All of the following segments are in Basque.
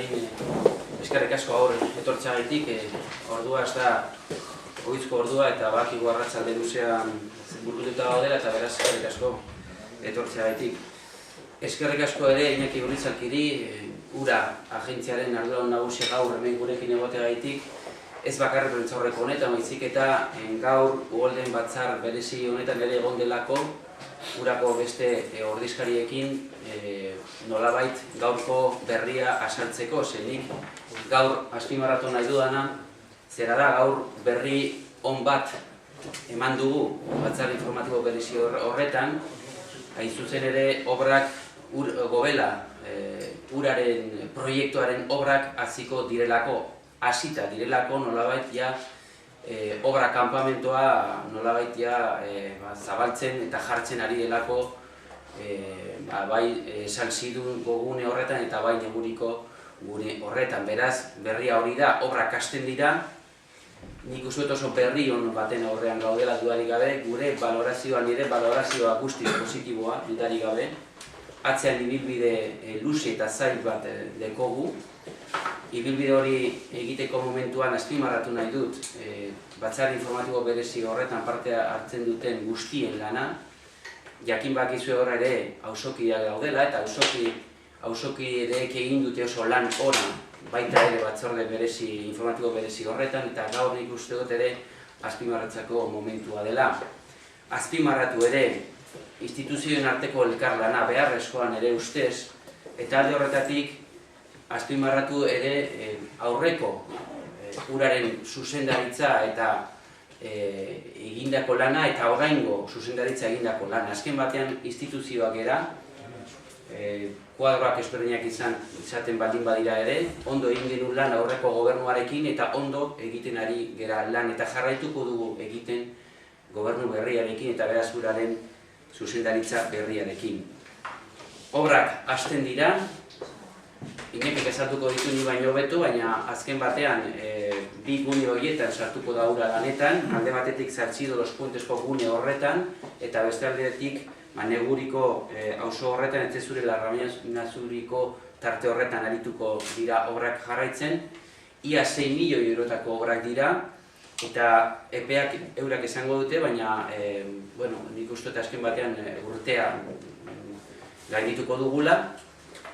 behin eskerrik asko gaur etortzeagatik. Ordua ez da ohizko ordua eta badakigu arratsalde luzean burututa gaudela eta beraz eskerrik asko etortzeagatik. Eskerrik asko ere Iñaki Urrizalkiri, Ura agentziaren arduradun nagusia gaur hemen gurekin egoteagatik. Ez bakarrik prentsaurreko honetan, baizik eta gaur Uholden batzar berezi honetan ere egon delako Urako beste ordezkariekin nolabait gaurko berria azaltzeko, zenik gaur azpimarratu nahi dudana, zera da gaur berri on bat eman dugu batzar informatibo berezi horretan, hain zuzen ere obrak gobela Uraren proiektuaren obrak hasiko direlako, hasita direlako nolabait ja obra kanpamentoa nolabait zabaltzen eta jartzen ari delako bai salzidun gune horretan eta bai neguriko gune horretan. Beraz, berria hori da, obrak hasten dira, nik uste dut oso berri on baten aurrean gaudela dudarik gabe, gure valorazioan ere valorazioa guztiz positiboa dudarik gabe, atzean ibilbide luze eta zail bat dekogu. Ibilbide hori egiteko momentuan azpimarratu nahi dut, batzar informatibo berezi horretan parte hartzen duten guztien lana, jakin bakizue horra ere auzokideak daudela eta auzokideek egin dute oso lan ona baita ere batzorde berezi informatibo berezi horretan eta gaur nik uste dut ere azpimarratzeko momentua dela. Azpimarratu ere instituzioen arteko elkarlana beharrezkoan ere ustez eta alde horretatik azpimarratu ere aurreko Uraren zuzendaritza eta egindako lana eta oraingo zuzendaritza egindako lana. Azken batean instituzioak era, kuadroak ezberdinak izaten baldin badira ere, ondo egin genuen lan aurreko gobernuarekin eta ondo egiten ari gera lan eta jarraituko dugu egiten gobernu berriarekin eta beraz Uraren zuzendaritza berriarekin. Obrak hasten dira, Iñakik esartuko ditu ni baino hobeto, baina azken batean bi gune horietan sartuko da Ura lanetan, alde batetik Salzido Los Puentesko gune horretan, eta beste aldetik neguriko auzo horretan, Etzezure Larrañazuriko tarte horretan arituko dira obrak jarraitzen, ia 6 milioi eurotako obrak dira, eta epeak eurak esango dute, baina nik uste azken batean urtea gaindituko dugula,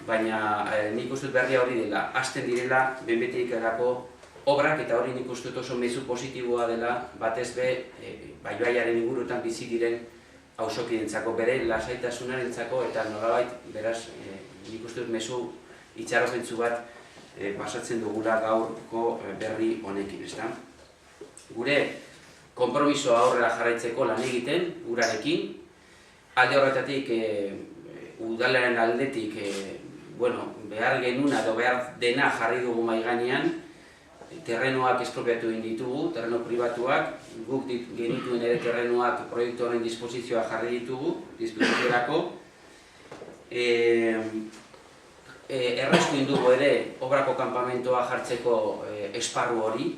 baina nik uste berria hori dela, hasten direla behin-betik erako obrak eta hori nik uste oso mezu positiboa dela batez be Baibaiaren inguruetan bizi diren auzokidentzako, bere lasaitasunarentzako eta nolabait beraz nik uste mezu itxaropentsu bat pasatzen dugula gaurko berri honekin, ezta? Gure konpromisoa aurrera jarraitzeko lan egiten Urarekin, alde horretatik udalaren aldetik behar genuna edo behar dena jarri dugu mahai gainean, terrenoak espropiatu egin ditugu, terreno pribatuak, guk genituen ere terrenoak proiektu honen disposizioa jarri ditugu, disposiziorako. Erraztu indugu ere obrako kanpamentoa jartzeko esparru hori,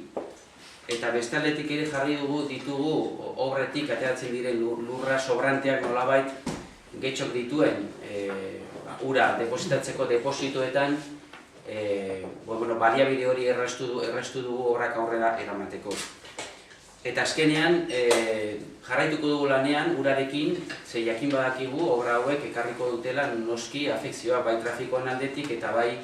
eta bestaldetik ere jarri ditugu obretik ateratzen diren lurra sobranteak nolabait getxok dituen Ura depositatzeko depositoetan baliabide hori erraztu dugu obrak aurrera eramateko. Eta azkenean jarraituko dugu lanean Urarekin, ze jakin badakigu obra hauek ekarriko dutela noski afekzioa bai trafikoan aldetik eta bai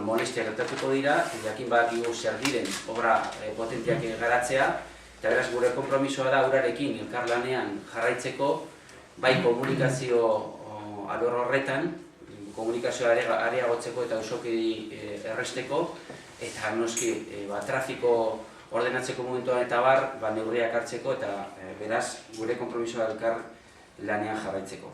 molestia gertatuko dira, jakin badakigu zer diren obra potentiak garatzea, eta beraz gure konpromisoa da Urarekin elkarlanean jarraitzeko, bai komunikazio alor horretan, komunikazioa areagotzeko eta auzokide errazteko, eta noski trafiko ordenatzeko momentuan eta neurriak hartzeko eta beraz gure konpromisoa elkar lanean jarraitzeko.